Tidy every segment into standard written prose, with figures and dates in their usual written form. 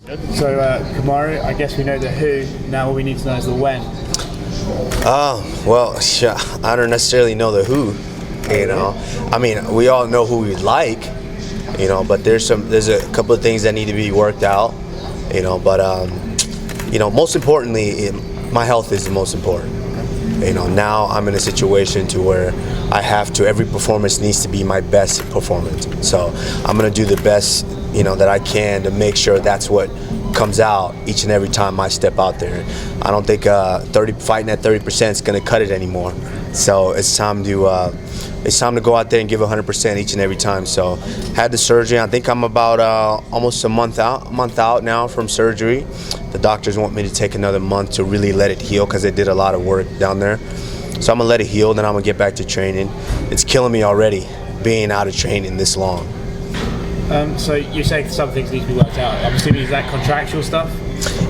So, Kamaru, I guess we know the who, now all we need to know is the when. Well, I don't necessarily know the who, I mean, we all know who we'd like, but there's a couple of things that need to be worked out, but most importantly, my health is the most important. Now I'm in a situation to where every performance needs to be my best performance. So I'm going to do the best, that I can to make sure that's what comes out each and every time I step out there. I don't think fighting at 30% is going to cut it anymore. So it's time to go out there and give 100% each and every time. So had the surgery. I think I'm about almost a month out now from surgery. The doctors want me to take another month to really let it heal because they did a lot of work down there. So I'm gonna let it heal, then I'm gonna get back to training. It's killing me already being out of training this long. So you say some things need to be worked out. I'm assuming is that contractual stuff?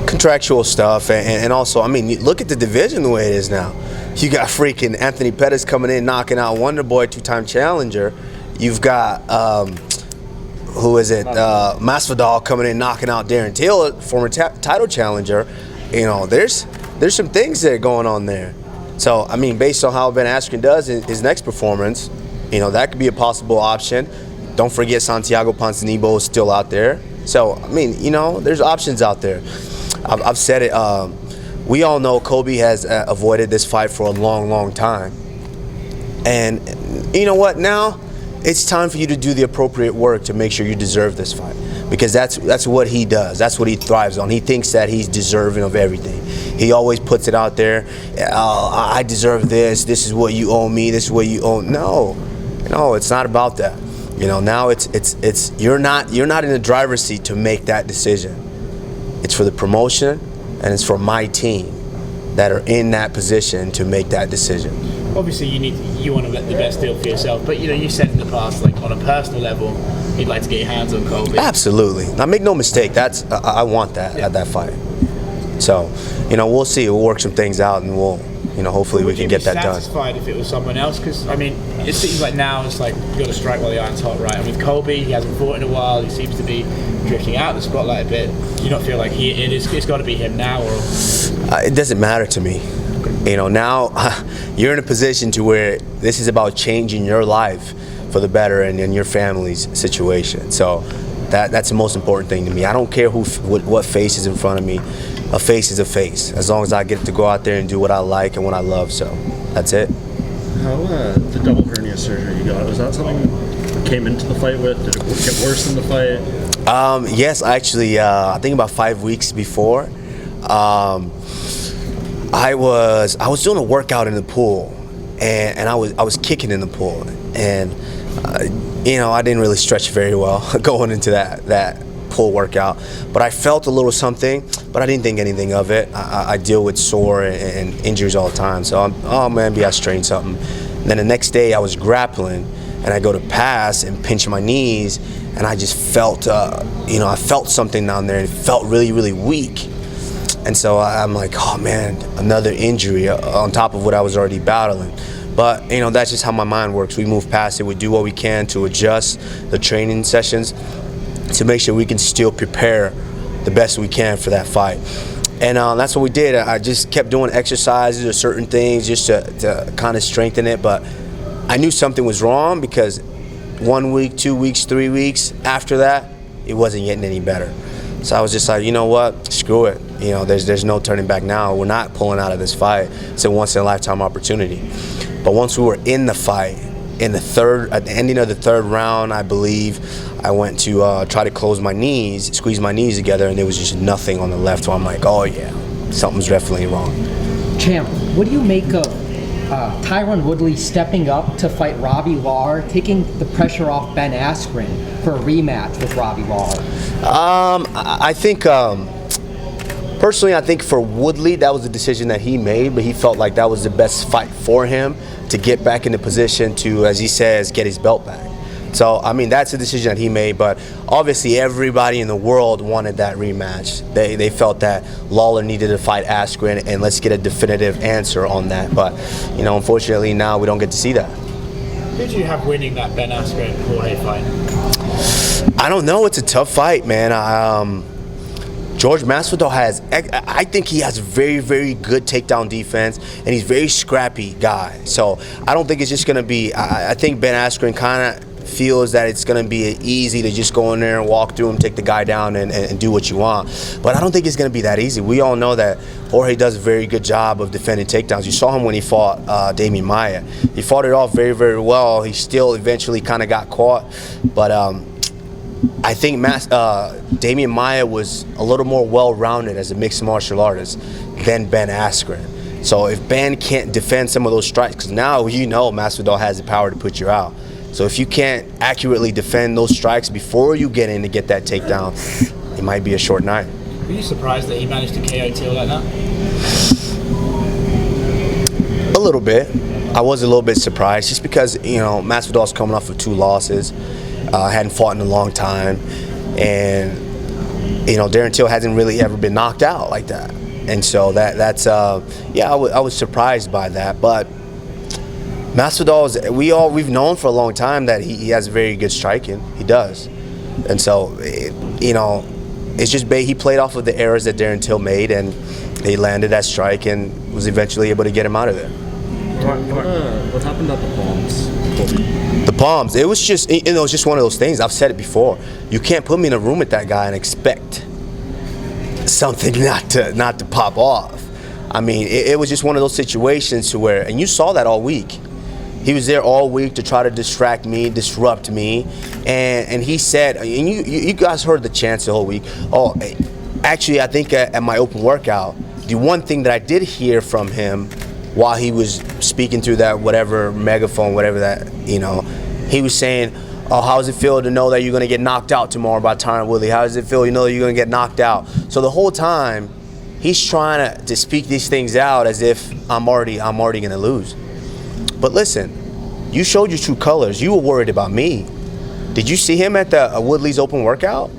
Contractual stuff, and also, I mean, look at the division the way it is now. You got freaking Anthony Pettis coming in, knocking out Wonder Boy, two-time challenger. You've got, Masvidal coming in, knocking out Darren Till, former title challenger. There's some things that are going on there. So, I mean, based on how Ben Askren does in his next performance, that could be a possible option. Don't forget Santiago Ponzinibbio is still out there. So, I mean, there's options out there. I've said it. We all know Kobe has avoided this fight for a long, long time. And you know what? Now it's time for you to do the appropriate work to make sure you deserve this fight. Because that's what he does. That's what he thrives on. He thinks that he's deserving of everything. He always puts it out there. I deserve this. This is what you owe me. This is what you owe. No, it's not about that. Now it's you're not in the driver's seat to make that decision. It's for the promotion and it's for my team that are in that position to make that decision. Obviously, you want to get the best deal for yourself, but you said in the past, like on a personal level, you'd like to get your hands on Kobe. Absolutely. Now, make no mistake. I want that at that fight. So, we'll see. We'll work some things out, and we'll. Hopefully we can get that done. Would you be satisfied if it was someone else? Because, I mean, it seems like now it's like you've got to strike while the iron's hot, right? And with Kobe, he hasn't fought in a while. He seems to be drifting out of the spotlight a bit. Do you not feel like it's got to be him now? Or it doesn't matter to me. Now you're in a position to where this is about changing your life for the better and your family's situation. So that's the most important thing to me. I don't care what face is in front of me. A face is a face, as long as I get to go out there and do what I like and what I love. So that's it. How the double hernia surgery you got, was that something you came into the fight with? Did it get worse in the fight? Yes, actually, I think about 5 weeks before, I was doing a workout in the pool, and I was kicking in the pool, and I didn't really stretch very well going into that pool workout, but I felt a little something, but I didn't think anything of it. I deal with sore and injuries all the time, so maybe I strained something. And then the next day I was grappling, and I go to pass and pinch my knees, and I just felt, I felt something down there, and it felt really, really weak. And so I'm like, oh man, another injury on top of what I was already battling. But that's just how my mind works. We move past it. We do what we can to adjust the training sessions to make sure we can still prepare the best we can for that fight. And that's what we did. I just kept doing exercises or certain things just to kind of strengthen it. But I knew something was wrong because 1 week, 2 weeks, 3 weeks after that, it wasn't getting any better. So I was just like, you know what, screw it. There's no turning back now. We're not pulling out of this fight. It's a once-in-a-lifetime opportunity. But once we were in the fight, at the ending of the third round, I believe, I went to try to squeeze my knees together, and there was just nothing on the left. So I'm like, oh yeah, something's definitely wrong. Champ, what do you make of Tyron Woodley stepping up to fight Robbie Lawler, taking the pressure off Ben Askren for a rematch with Robbie Lawler? I think, personally, I think for Woodley, that was a decision that he made, but he felt like that was the best fight for him to get back in the position to, as he says, get his belt back. So, I mean, that's a decision that he made, but obviously everybody in the world wanted that rematch. They felt that Lawler needed to fight Askren, and let's get a definitive answer on that. But, unfortunately now we don't get to see that. Who do you have winning that Ben Askren-Jorge fight? I don't know. It's a tough fight, man. George Masvidal I think he has very, very good takedown defense, and he's a very scrappy guy. So I don't think it's just going to be, I think Ben Askren kind of feels that it's going to be easy to just go in there and walk through him, take the guy down, and do what you want. But I don't think it's going to be that easy. We all know that Jorge does a very good job of defending takedowns. You saw him when he fought Damian Maia. He fought it off very, very well. He still eventually kind of got caught. But I think Damian Maia was a little more well-rounded as a mixed martial artist than Ben Askren. So if Ben can't defend some of those strikes, because now you know Masvidal has the power to put you out. So if you can't accurately defend those strikes before you get in to get that takedown, it might be a short night. Were you surprised that he managed to KO Till like that? A little bit. I was a little bit surprised, just because Masvidal's coming off of 2 losses, hadn't fought in a long time, and Darren Till hasn't really ever been knocked out like that, and so that's I was surprised by that, but. Masvidal we've known for a long time that he has very good striking. He does, and so it's just he played off of the errors that Darren Till made, and he landed that strike and was eventually able to get him out of there. What happened at the Palms, Colby? The Palms. It was just one of those things. I've said it before. You can't put me in a room with that guy and expect something not to pop off. I mean, it was just one of those situations to where, and you saw that all week. He was there all week to try to distract me, disrupt me, and he said, and you guys heard the chants the whole week. Oh, actually, I think at my open workout, the one thing that I did hear from him while he was speaking through that whatever megaphone, whatever that, he was saying, oh, how does it feel to know that you're going to get knocked out tomorrow by Tyron Woodley? How does it feel, that you're going to get knocked out? So the whole time, he's trying to speak these things out as if I'm already going to lose. But listen, you showed your true colors. You were worried about me. Did you see him at the Woodley's open workout?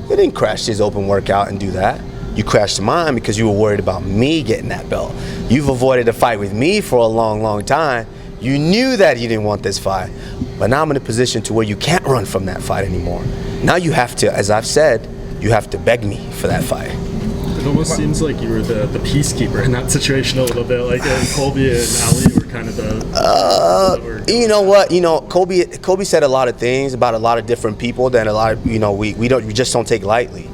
He didn't crash his open workout and do that. You crashed mine because you were worried about me getting that belt. You've avoided a fight with me for a long, long time. You knew that you didn't want this fight. But now I'm in a position to where you can't run from that fight anymore. Now you have to, as I've said, you have to beg me for that fight. It almost seems like you were the peacekeeper in that situation a little bit. Like Colby and Ali were kind of the. You know what? Colby said a lot of things about a lot of different people that a lot of we just don't take lightly.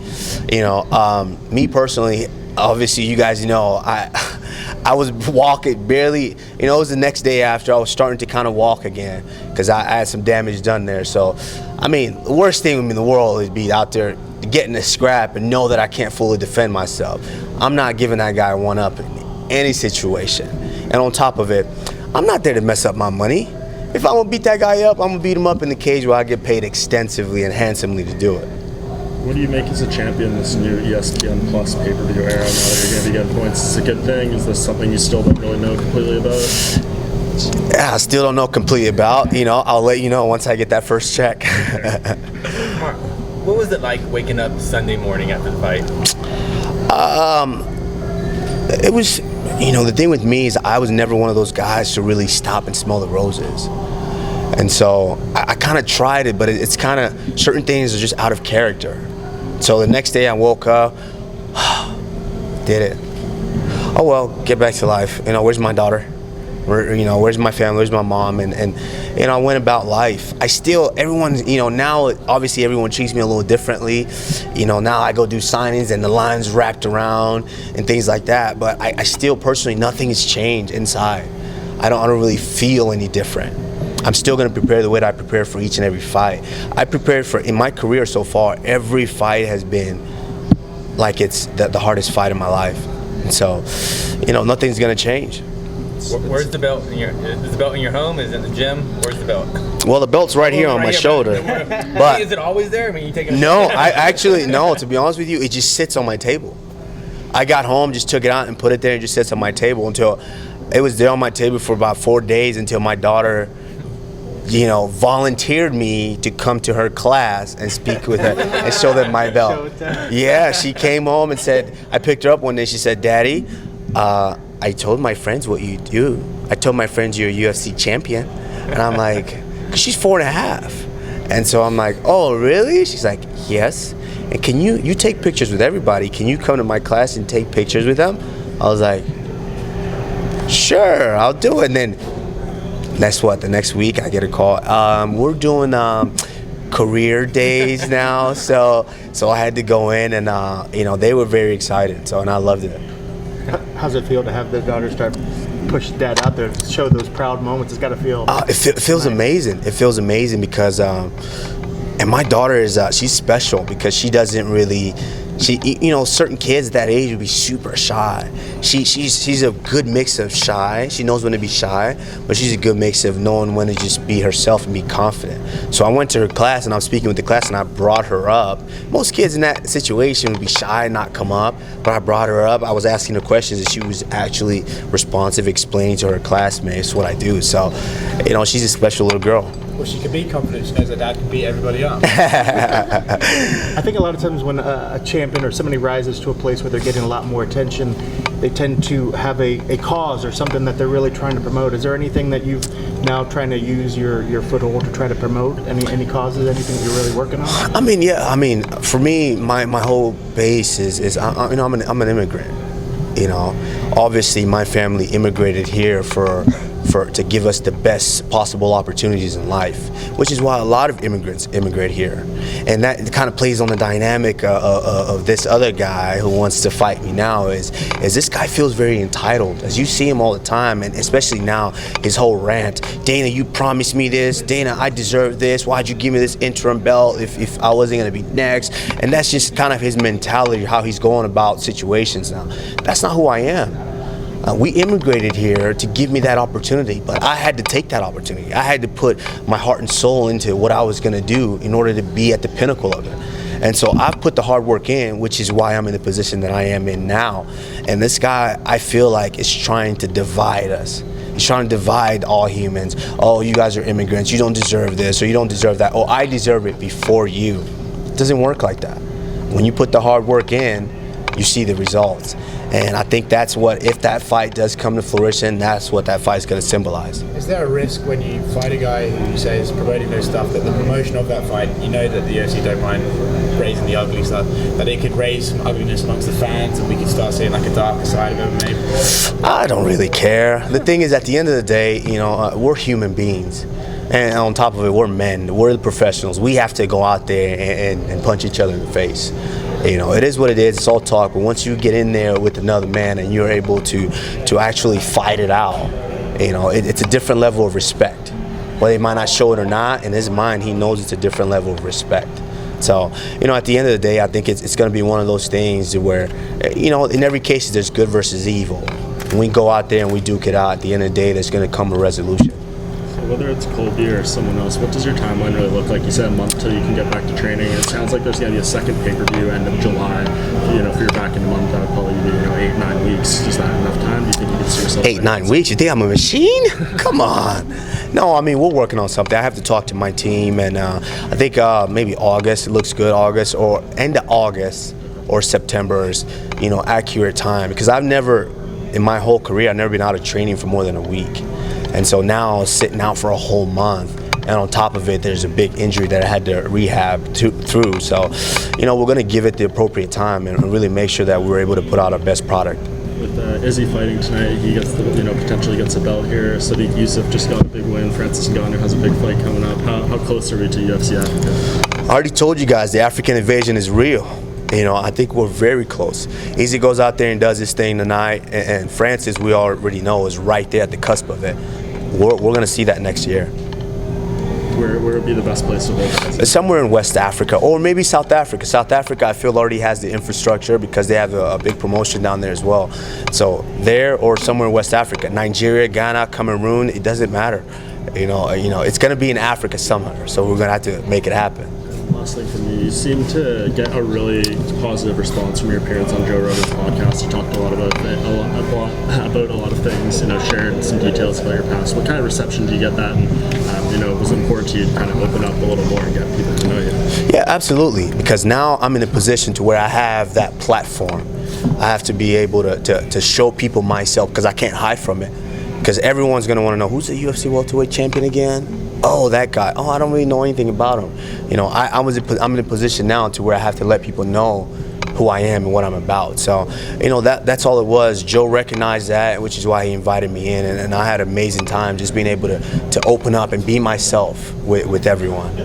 Me personally, obviously, you guys know I was walking barely. It was the next day after I was starting to kind of walk again because I had some damage done there. So, I mean, the worst thing in the world is be out there getting a scrap and know that I can't fully defend myself. I'm not giving that guy one up in any situation. And on top of it, I'm not there to mess up my money. If I'm gonna beat that guy up, I'm gonna beat him up in the cage where I get paid extensively and handsomely to do it. What do you make as a champion this new ESPN Plus pay-per-view era? Now that you're going to be getting points, is this a good thing? Is this something you still don't really know completely about? Yeah, I still don't know completely about. I'll let you know once I get that first check. Mark, what was it like waking up Sunday morning after the fight? It was, the thing with me is I was never one of those guys to really stop and smell the roses. And so I kind of tried it, but it's kind of, certain things are just out of character. So the next day I woke up, did it. Oh well, get back to life. Where's my daughter? Where's my family? Where's my mom? And I went about life. I still, everyone, now obviously everyone treats me a little differently. Now I go do signings and the line's wrapped around and things like that. But I still personally, nothing has changed inside. I don't really feel any different. I'm still going to prepare the way that I prepare for each and every fight. I prepared for, in my career so far, every fight has been like it's the hardest fight of my life. And so, nothing's going to change. Where's the belt? Is the belt in your home? Is it in the gym? Where's the belt? Well, the belt's right here on my shoulder. But is it always there? I mean, you take it. No, no. To be honest with you, it just sits on my table. I got home, just took it out and put it there, and just sits on my table until it was there on my table for about 4 days until my daughter, volunteered me to come to her class and speak with her and show them my belt. Yeah, she came home and said, I picked her up one day. She said, Daddy, I told my friends what you do. I told my friends you're a UFC champion. And I'm like, 'cause she's 4.5. And so I'm like, oh, really? She's like, yes. and can you take pictures with everybody? Can you come to my class and take pictures with them? I was like, sure, I'll do it. And then the next week I get a call. We're doing career days now, so I had to go in, and they were very excited. And I loved it. How's it feel to have the daughter start push dad out there, show those proud moments? It's got to feel. It feels amazing. It feels amazing because, and my daughter is she's special because she doesn't really. Certain kids that age would be super shy. She's a good mix of shy. She knows when to be shy, but she's a good mix of knowing when to just be herself and be confident. So I went to her class and I was speaking with the class and I brought her up. Most kids in that situation would be shy and not come up, but I brought her up. I was asking her questions and she was actually responsive, explaining to her classmates what I do. So, she's a special little girl. Well, she can be confident. She knows her dad can beat everybody up. I think a lot of times when a champion or somebody rises to a place where they're getting a lot more attention, they tend to have a cause or something that they're really trying to promote. Is there anything that you've now trying to use your foothold to try to promote? Any causes, anything that you're really working on? For me, my whole base is I'm an immigrant. Obviously my family immigrated here to give us the best possible opportunities in life, which is why a lot of immigrants immigrate here. And that kind of plays on the dynamic of this other guy who wants to fight me now is this guy feels very entitled. As you see him all the time, and especially now, his whole rant, Dana, you promised me this, Dana, I deserve this, why'd you give me this interim belt if I wasn't gonna be next? And that's just kind of his mentality, how he's going about situations now. That's not who I am. We immigrated here to give me that opportunity, but I had to take that opportunity. I had to put my heart and soul into what I was going to do in order to be at the pinnacle of it. And so I've put the hard work in, which is why I'm in the position that I am in now. And this guy, I feel like, is trying to divide us. He's trying to divide all humans. Oh, you guys are immigrants. You don't deserve this, or you don't deserve that. Oh, I deserve it before you. It doesn't work like that. When you put the hard work in, you see the results. And I think that's what, if that fight does come to fruition, that's what that fight's going to symbolize. Is there a risk when you fight a guy who you say is promoting those stuff, that the promotion of that fight, that the UFC don't mind raising the ugly stuff, that it could raise some ugliness amongst the fans and we could start seeing like a darker side of MMA? I don't really care. The thing is, at the end of the day, we're human beings. And on top of it, we're men. We're the professionals. We have to go out there and punch each other in the face. It is what it is. It's all talk. But once you get in there with another man and you're able to actually fight it out, it's a different level of respect. Whether he might not show it or not, in his mind, he knows it's a different level of respect. So, at the end of the day, I think it's going to be one of those things where, in every case, there's good versus evil. When we go out there and we duke it out, at the end of the day, there's going to come a resolution. Whether it's Colby or someone else, what does your timeline really look like? You said a month till you can get back to training. It sounds like there's going to be a second pay-per-view end of July. If you're back in a month, that would probably be 8-9 weeks. Is that enough time? Do you think you can see yourself? 8-9 weeks? You think I'm a machine? Come on. No, we're working on something. I have to talk to my team, and I think maybe August. It looks good. August or end of August or September is accurate time, because I've never, in my whole career, I've never been out of training for more than a week. And so now sitting out for a whole month, and on top of it, there's a big injury that I had to rehab through. So, we're going to give it the appropriate time and really make sure that we're able to put out our best product. With Izzy fighting tonight, he gets potentially gets a belt here. Sadiq Youssef just got a big win. Francis Ngannou has a big fight coming up. How close are we to UFC Africa? I already told you guys the African invasion is real. I think we're very close. Izzy goes out there and does his thing tonight, and Francis, we already know, is right there at the cusp of it. We're going to see that next year. Where would be the best place to hold that? Somewhere in West Africa, or maybe South Africa. South Africa, I feel, already has the infrastructure because they have a big promotion down there as well. So there, or somewhere in West Africa, Nigeria, Ghana, Cameroon, it doesn't matter. It's going to be in Africa somewhere. So we're going to have to make it happen. Last thing from you seem to get a really positive response from your appearance on Joe Rogan's podcast. You talked a lot about a lot of things, shared some details about your past. What kind of reception do you get that? And was it important to you to kind of open up a little more and get people to know you? Yeah, absolutely. Because now I'm in a position to where I have that platform. I have to be able to show people myself, because I can't hide from it. Because everyone's going to want to know, who's the UFC welterweight champion again? oh, that guy. Oh, I don't really know anything about him. You know, I'm in a position now to where I have to let people know who I am and what I'm about. So, you know, that's all it was. Joe recognized that, which is why he invited me in, and I had an amazing time just being able to open up and be myself with everyone.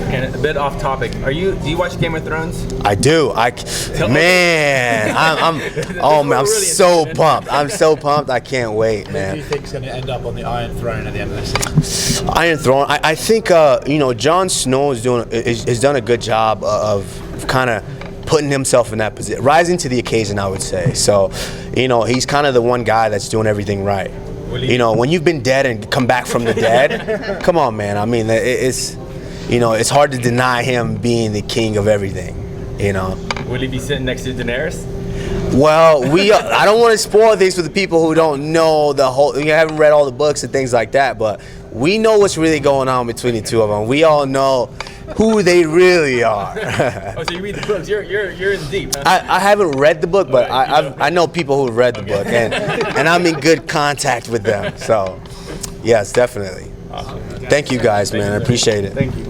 And a bit off topic, do you watch Game of Thrones? I do. I'm so pumped. I'm so pumped. I can't wait, Who man. do you think's going to end up on the Iron Throne at the end of this season? Iron Throne. I think you know, Jon Snow has done a good job of kind of putting himself in that position, rising to the occasion, I would say. So, you know, he's kind of the one guy that's doing everything right. You know, when you've been dead and come back from the dead, come on, man. I mean, it's, you know, it's hard to deny him being the king of everything, you know. Will he be sitting next to Daenerys? Well, I don't want to spoil things for the people who don't know you haven't read all the books and things like that, but we know what's really going on between the two of them. We all know who they really are. Oh, so you read the books? You're in deep. Huh? I haven't read the book, but I know people who read the book, and I'm in good contact with them. So, yes, definitely. Awesome. Thank you guys, man. I appreciate it. Thank you.